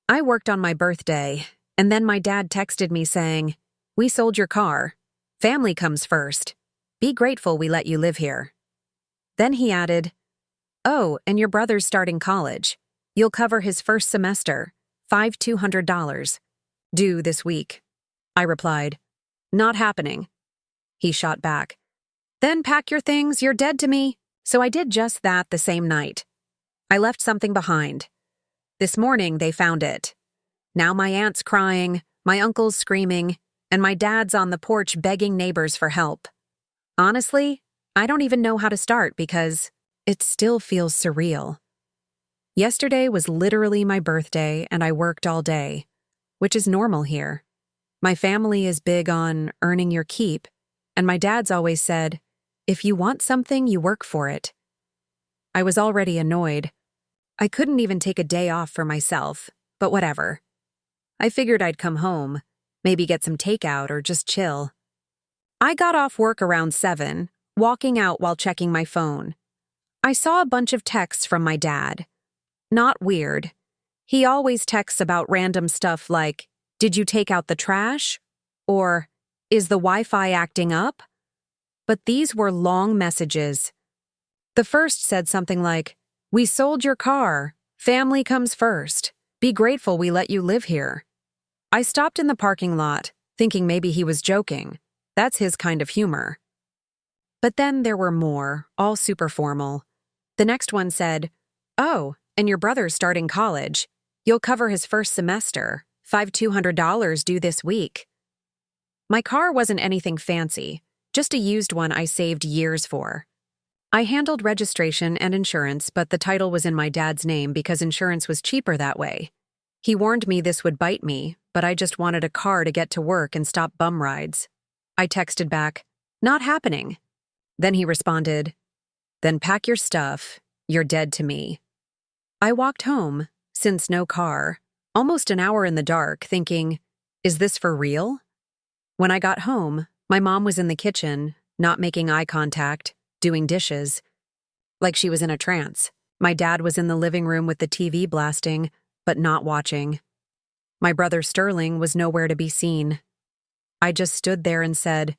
I worked on my birthday, and then my dad texted me saying, "We sold your car. Family comes first. Be grateful we let you live here." Then he added, "Oh, and your brother's starting college. You'll cover his first semester, $200, due this week." I replied, "Not happening." He shot back, "Then pack your things, you're dead to me." So I did just that the same night. I left something behind. This morning they found it. Now my aunt's crying, my uncle's screaming, and my dad's on the porch begging neighbors for help. Honestly, I don't even know how to start because it still feels surreal. Yesterday was literally my birthday and I worked all day, which is normal here. My family is big on earning your keep, and my dad's always said, "If you want something, you work for it." I was already annoyed. I couldn't even take a day off for myself, but whatever. I figured I'd come home, maybe get some takeout or just chill. I got off work around 7, walking out while checking my phone. I saw a bunch of texts from my dad. Not weird. He always texts about random stuff like, "Did you take out the trash?" Or, "Is the Wi-Fi acting up?" But these were long messages. The first said something like, "We sold your car. Family comes first. Be grateful we let you live here." I stopped in the parking lot, thinking maybe he was joking. That's his kind of humor. But then there were more, all super formal. The next one said, "Oh, and your brother's starting college. You'll cover his first semester, $200 due this week." My car wasn't anything fancy, just a used one I saved years for. I handled registration and insurance, but the title was in my dad's name because insurance was cheaper that way. He warned me this would bite me, but I just wanted a car to get to work and stop bum rides. I texted back, "Not happening." Then he responded, "Then pack your stuff. You're dead to me." I walked home, since no car, almost an hour in the dark, thinking, is this for real? When I got home, my mom was in the kitchen, not making eye contact, doing dishes, like she was in a trance. My dad was in the living room with the TV blasting, but not watching. My brother Sterling was nowhere to be seen. I just stood there and said,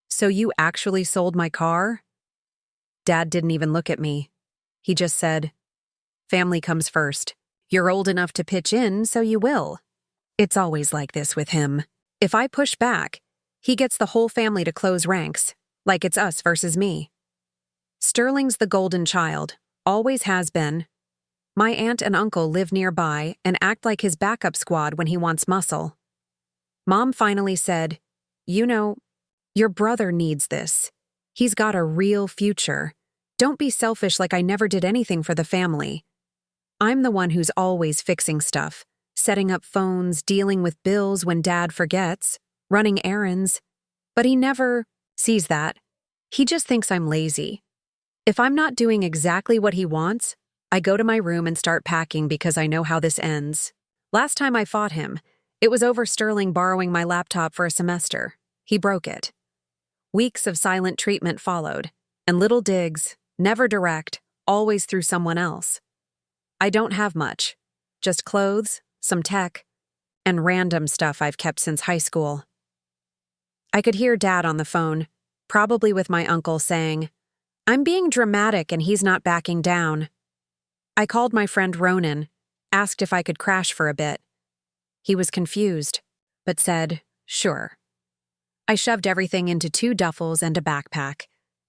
"So you actually sold my car?" Dad didn't even look at me. He just said, "Family comes first. You're old enough to pitch in, so you will." It's always like this with him. If I push back, he gets the whole family to close ranks, like it's us versus me. Sterling's the golden child, always has been. My aunt and uncle live nearby and act like his backup squad when he wants muscle. Mom finally said, "You know, your brother needs this. He's got a real future. Don't be selfish like I never did anything for the family." I'm the one who's always fixing stuff, setting up phones, dealing with bills when Dad forgets, running errands. But he never sees that. He just thinks I'm lazy. If I'm not doing exactly what he wants, I go to my room and start packing because I know how this ends. Last time I fought him, it was over Sterling borrowing my laptop for a semester. He broke it. Weeks of silent treatment followed, and little digs, never direct, always through someone else. I don't have much, just clothes, some tech, and random stuff I've kept since high school. I could hear Dad on the phone, probably with my uncle, saying, "I'm being dramatic and he's not backing down." I called my friend Ronan, asked if I could crash for a bit. He was confused, but said, "Sure." I shoved everything into 2 duffels and a backpack,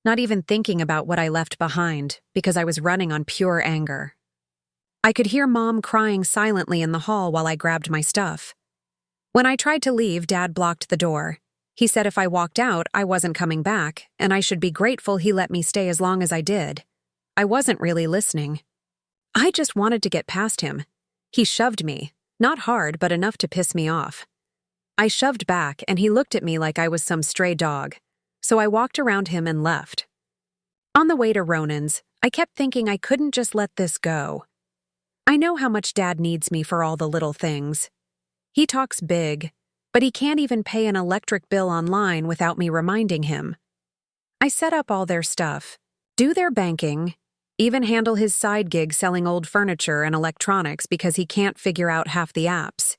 not even thinking about what I left behind because I was running on pure anger. I could hear Mom crying silently in the hall while I grabbed my stuff. When I tried to leave, Dad blocked the door. He said if I walked out, I wasn't coming back, and I should be grateful he let me stay as long as I did. I wasn't really listening. I just wanted to get past him. He shoved me, not hard, but enough to piss me off. I shoved back, and he looked at me like I was some stray dog, so I walked around him and left. On the way to Ronan's, I kept thinking I couldn't just let this go. I know how much Dad needs me for all the little things. He talks big, but he can't even pay an electric bill online without me reminding him. I set up all their stuff, do their banking, Even handle his side gig selling old furniture and electronics because he can't figure out half the apps.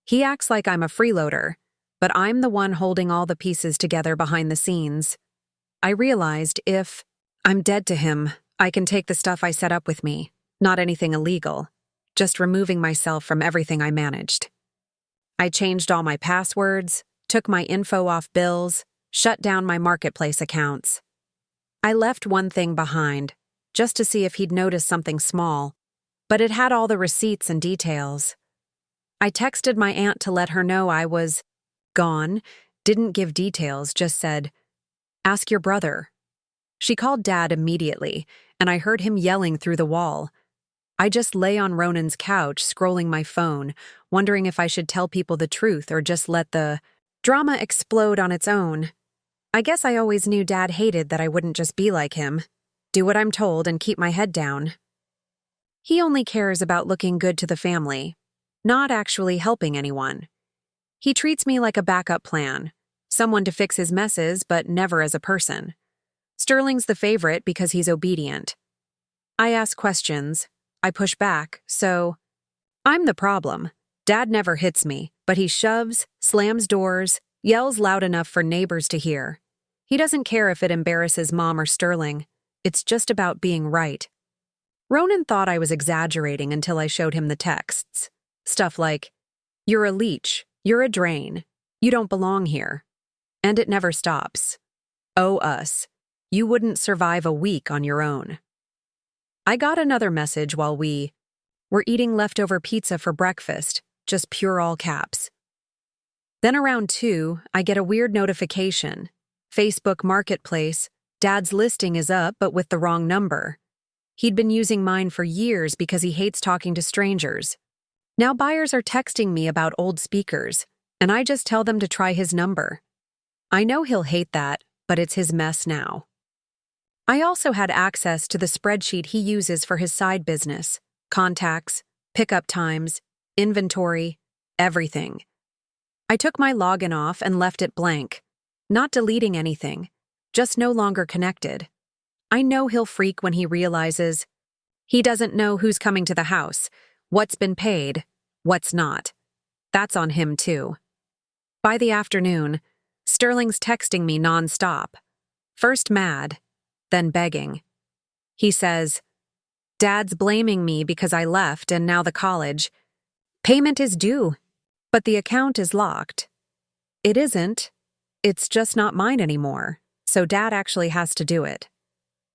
He acts like I'm a freeloader, but I'm the one holding all the pieces together behind the scenes. I realized if I'm dead to him, I can take the stuff I set up with me, not anything illegal, just removing myself from everything I managed. I changed all my passwords, took my info off bills, shut down my marketplace accounts. I left one thing behind, just to see if he'd notice something small, but it had all the receipts and details. I texted my aunt to let her know I was gone, didn't give details, just said, "Ask your brother." She called Dad immediately, and I heard him yelling through the wall. I just lay on Ronan's couch, scrolling my phone, wondering if I should tell people the truth or just let the drama explode on its own. I guess I always knew Dad hated that I wouldn't just be like him, do what I'm told and keep my head down. He only cares about looking good to the family, not actually helping anyone. He treats me like a backup plan, someone to fix his messes, but never as a person. Sterling's the favorite because he's obedient. I ask questions, I push back, so I'm the problem. Dad never hits me, but he shoves, slams doors, yells loud enough for neighbors to hear. He doesn't care if it embarrasses Mom or Sterling. It's just about being right. Ronan thought I was exaggerating until I showed him the texts. Stuff like, "You're a leech, you're a drain, you don't belong here." And it never stops. Oh, us. You wouldn't survive a week on your own. I got another message while we were eating leftover pizza for breakfast, just pure all caps. Then around 2, I get a weird notification. Facebook Marketplace, Dad's listing is up but with the wrong number. He'd been using mine for years because he hates talking to strangers. Now buyers are texting me about old speakers, and I just tell them to try his number. I know he'll hate that, but it's his mess now. I also had access to the spreadsheet he uses for his side business, contacts, pickup times, inventory, everything. I took my login off and left it blank, not deleting anything, just no longer connected. I know he'll freak when he realizes he doesn't know who's coming to the house, what's been paid, what's not. That's on him too. By the afternoon, Sterling's texting me nonstop. First mad, then begging. He says, "Dad's blaming me because I left and now the college. Payment is due, but the account is locked." It isn't. It's just not mine anymore, so Dad actually has to do it.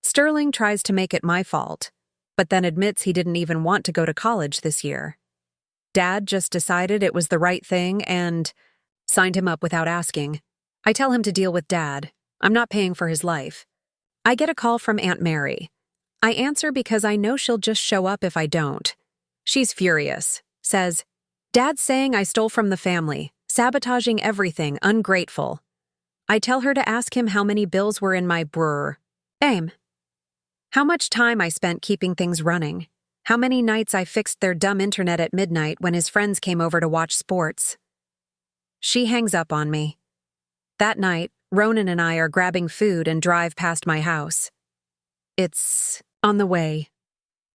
Sterling tries to make it my fault, but then admits he didn't even want to go to college this year. Dad just decided it was the right thing and signed him up without asking. I tell him to deal with Dad. I'm not paying for his life. I get a call from Aunt Mary. I answer because I know she'll just show up if I don't. She's furious. Says, "Dad's saying I stole from the family, sabotaging everything, ungrateful." I tell her to ask him how many bills were in my name. How much time I spent keeping things running. How many nights I fixed their dumb internet at midnight when his friends came over to watch sports. She hangs up on me. That night, Ronan and I are grabbing food and drive past my house. It's on the way.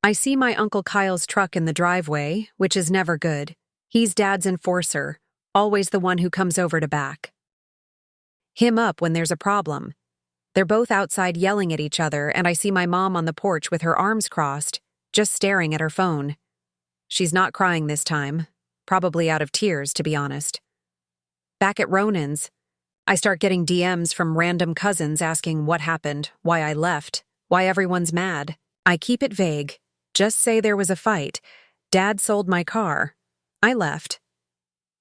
I see my Uncle Kyle's truck in the driveway, which is never good. He's Dad's enforcer, always the one who comes over to back him up when there's a problem. They're both outside yelling at each other, and I see my mom on the porch with her arms crossed, just staring at her phone. She's not crying this time, probably out of tears, to be honest. Back at Ronan's, I start getting DMs from random cousins asking what happened, why I left, why everyone's mad. I keep it vague. Just say there was a fight. Dad sold my car. I left.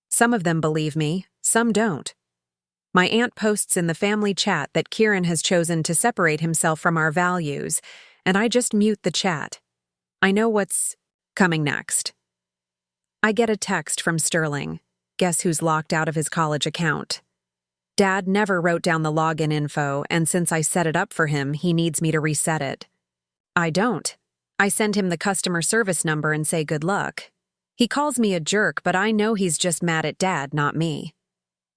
Some of them believe me, some don't. My aunt posts in the family chat that Kieran has chosen to separate himself from our values, and I just mute the chat. I know what's coming next. I get a text from Sterling. Guess who's locked out of his college account? Dad never wrote down the login info, and since I set it up for him, he needs me to reset it. I don't. I send him the customer service number and say good luck. He calls me a jerk, but I know he's just mad at Dad, not me.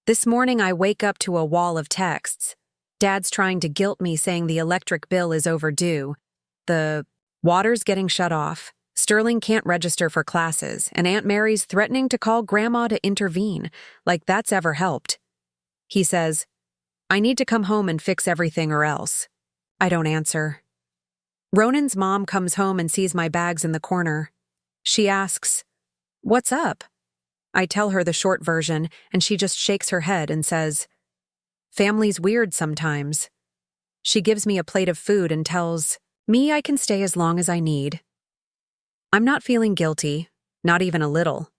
This morning I wake up to a wall of texts. Dad's trying to guilt me, saying the electric bill is overdue. The Water's getting shut off. Sterling can't register for classes, and Aunt Mary's threatening to call Grandma to intervene, like that's ever helped. He says, I need to come home and fix everything or else. I don't answer. Ronan's mom comes home and sees my bags in the corner. She asks, What's up? I tell her the short version, and she just shakes her head and says, Family's weird sometimes. She gives me a plate of food and tells me I can stay as long as I need. I'm not feeling guilty, not even a little.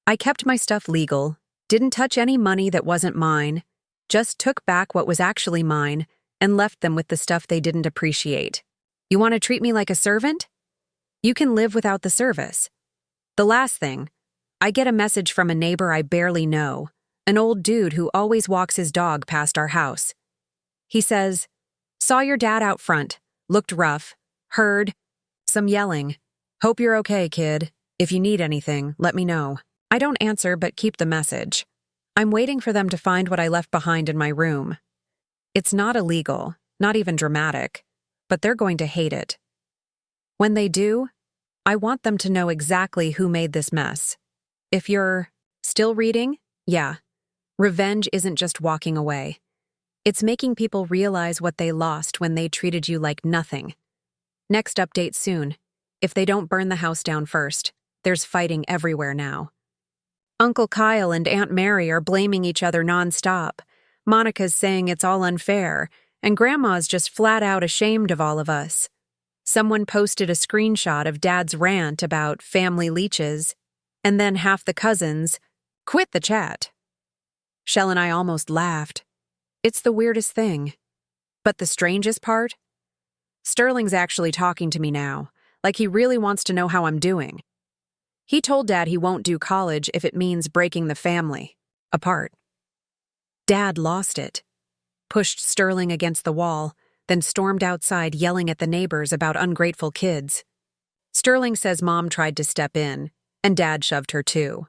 I kept my stuff legal, didn't touch any money that wasn't mine, just took back what was actually mine and left them with the stuff they didn't appreciate. You want to treat me like a servant? You can live without the service. The last thing, I get a message from a neighbor I barely know, an old dude who always walks his dog past our house. He says, Saw your dad out front, looked rough, heard some yelling. Hope you're okay, kid. If you need anything, let me know. I don't answer but keep the message. I'm waiting for them to find what I left behind in my room. It's not illegal, not even dramatic, but they're going to hate it. When they do, I want them to know exactly who made this mess. If you're still reading, yeah, revenge isn't just walking away. It's making people realize what they lost when they treated you like nothing. Next update soon. If they don't burn the house down first, there's fighting everywhere now. Uncle Kyle and Aunt Mary are blaming each other nonstop. Monica's saying it's all unfair, and Grandma's just flat out ashamed of all of us. Someone posted a screenshot of Dad's rant about family leeches, and then half the cousins quit the chat. Shell and I almost laughed. It's the weirdest thing. But the strangest part? Sterling's actually talking to me now, like he really wants to know how I'm doing. He told Dad he won't do college if it means breaking the family apart. Dad lost it, pushed Sterling against the wall, then stormed outside yelling at the neighbors about ungrateful kids. Sterling says Mom tried to step in, and Dad shoved her too.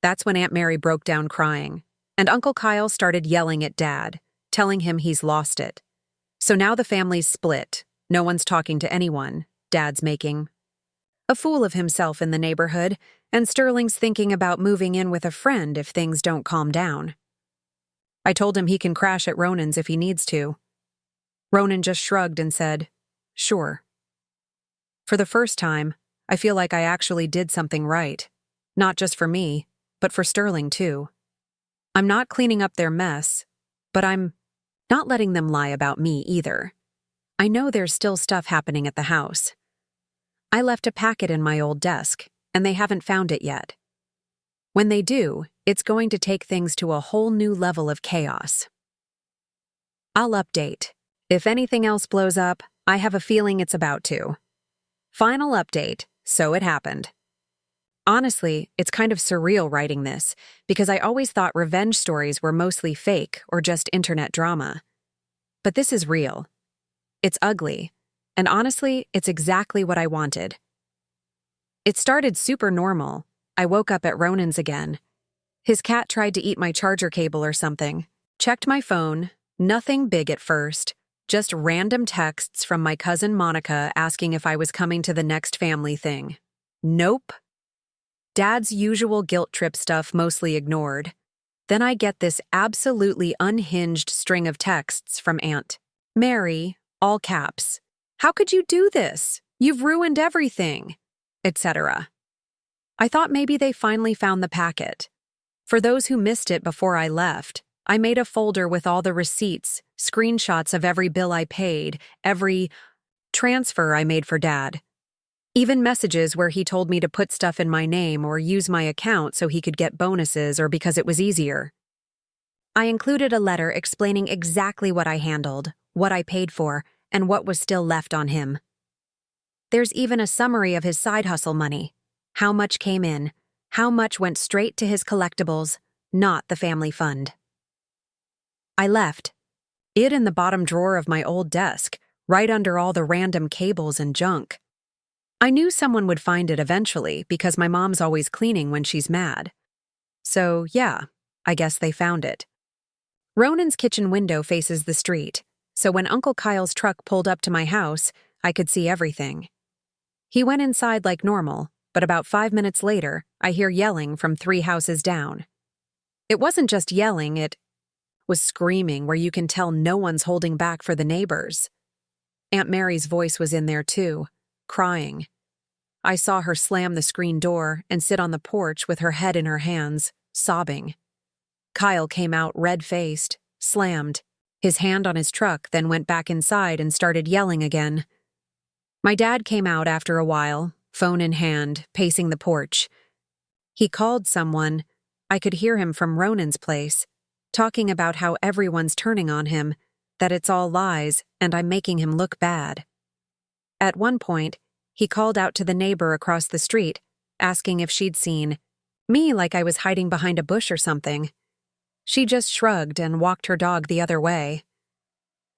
That's when Aunt Mary broke down crying, and Uncle Kyle started yelling at Dad, telling him he's lost it. So now the family's split. No one's talking to anyone. Dad's making a fool of himself in the neighborhood, and Sterling's thinking about moving in with a friend if things don't calm down. I told him he can crash at Ronan's if he needs to. Ronan just shrugged and said, Sure. For the first time, I feel like I actually did something right. Not just for me, but for Sterling too. I'm not cleaning up their mess, but I'm not letting them lie about me either. I know there's still stuff happening at the house. I left a packet in my old desk, and they haven't found it yet. When they do, it's going to take things to a whole new level of chaos. I'll update. If anything else blows up, I have a feeling it's about to. Final update, so it happened. Honestly, it's kind of surreal writing this, because I always thought revenge stories were mostly fake or just internet drama. But this is real. It's ugly. And honestly, it's exactly what I wanted. It started super normal. I woke up at Ronan's again. His cat tried to eat my charger cable or something. Checked my phone. Nothing big at first. Just random texts from my cousin Monica asking if I was coming to the next family thing. Nope. Dad's usual guilt trip stuff mostly ignored. Then I get this absolutely unhinged string of texts from Aunt Mary, all caps. How could you do this? You've ruined everything, etc. I thought maybe they finally found the packet. For those who missed it before I left, I made a folder with all the receipts, screenshots of every bill I paid, every transfer I made for Dad. Even messages where he told me to put stuff in my name or use my account so he could get bonuses or because it was easier. I included a letter explaining exactly what I handled, what I paid for, and what was still left on him. There's even a summary of his side hustle money. How much came in, how much went straight to his collectibles, not the family fund. I left. It in the bottom drawer of my old desk, right under all the random cables and junk. I knew someone would find it eventually because my mom's always cleaning when she's mad. So, yeah, I guess they found it. Ronan's kitchen window faces the street, so when Uncle Kyle's truck pulled up to my house, I could see everything. He went inside like normal, but about 5 minutes later, I hear yelling from 3 houses down. It wasn't just yelling, it was screaming where you can tell no one's holding back for the neighbors. Aunt Mary's voice was in there too, crying. I saw her slam the screen door and sit on the porch with her head in her hands, sobbing. Kyle came out red-faced, slammed, his hand on his truck, then went back inside and started yelling again. My dad came out after a while, phone in hand, pacing the porch. He called someone. I could hear him from Ronan's place, talking about how everyone's turning on him, that it's all lies, and I'm making him look bad. At one point, he called out to the neighbor across the street, asking if she'd seen me like I was hiding behind a bush or something. She just shrugged and walked her dog the other way.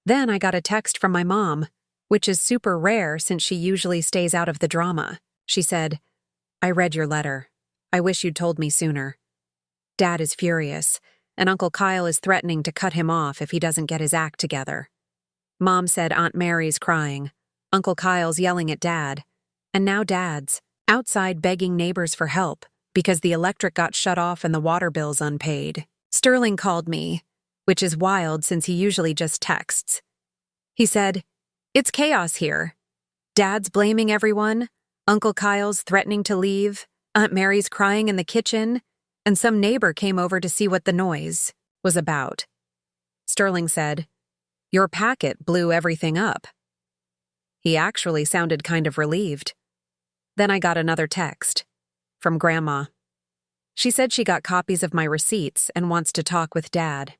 Then I got a text from my mom, which is super rare since she usually stays out of the drama. She said, "I read your letter. I wish you'd told me sooner. Dad is furious, and Uncle Kyle is threatening to cut him off if he doesn't get his act together. Mom said Aunt Mary's crying, Uncle Kyle's yelling at Dad, and now Dad's outside begging neighbors for help because the electric got shut off and the water bill's unpaid." Sterling called me, which is wild since he usually just texts. He said, "It's chaos here. Dad's blaming everyone, Uncle Kyle's threatening to leave, Aunt Mary's crying in the kitchen, and some neighbor came over to see what the noise was about." Sterling said, "Your packet blew everything up." He actually sounded kind of relieved. Then I got another text from Grandma. She said she got copies of my receipts and wants to talk with Dad.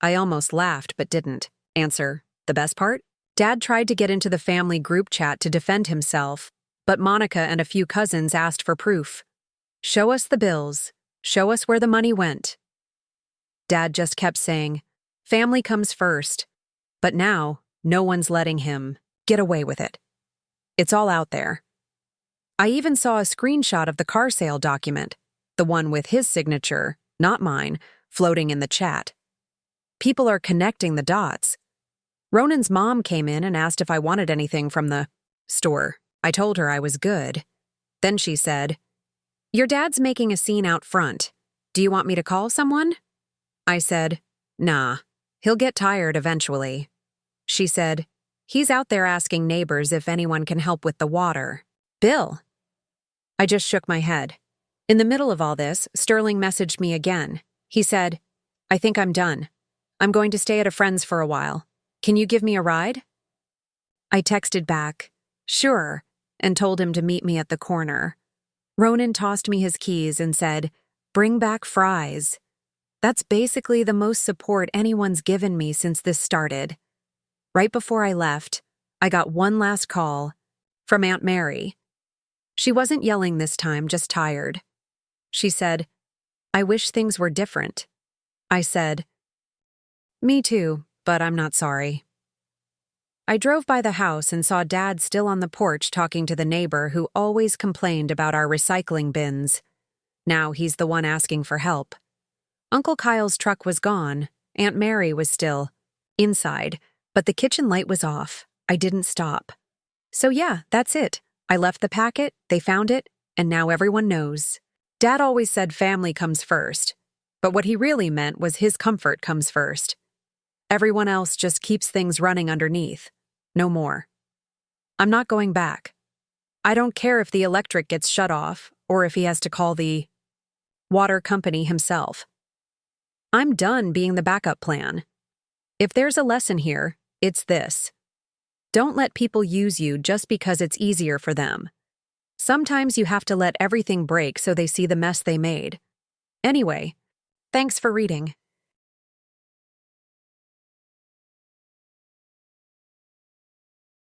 I almost laughed but didn't. Answer, the best part? Dad tried to get into the family group chat to defend himself, but Monica and a few cousins asked for proof. "Show us the bills. Show us where the money went." Dad just kept saying, "Family comes first." But now, no one's letting him get away with it. It's all out there. I even saw a screenshot of the car sale document, the one with his signature, not mine, floating in the chat. People are connecting the dots. Ronan's mom came in and asked if I wanted anything from the store. I told her I was good. Then she said, "Your dad's making a scene out front. Do you want me to call someone?" I said, "Nah, he'll get tired eventually." She said, "He's out there asking neighbors if anyone can help with the water bill." I just shook my head. In the middle of all this, Sterling messaged me again. He said, "I think I'm done. I'm going to stay at a friend's for a while. Can you give me a ride?" I texted back, "Sure," and told him to meet me at the corner. Ronan tossed me his keys and said, "Bring back fries." That's basically the most support anyone's given me since this started. Right before I left, I got one last call from Aunt Mary. She wasn't yelling this time, just tired. She said, "I wish things were different." I said, "Me too, but I'm not sorry." I drove by the house and saw Dad still on the porch talking to the neighbor who always complained about our recycling bins. Now he's the one asking for help. Uncle Kyle's truck was gone. Aunt Mary was still inside, but the kitchen light was off. I didn't stop. So yeah, that's it. I left the packet, they found it, and now everyone knows. Dad always said family comes first, but what he really meant was his comfort comes first. Everyone else just keeps things running underneath. No more. I'm not going back. I don't care if the electric gets shut off or if he has to call the water company himself. I'm done being the backup plan. If there's a lesson here, it's this. Don't let people use you just because it's easier for them. Sometimes you have to let everything break so they see the mess they made. Anyway, thanks for reading.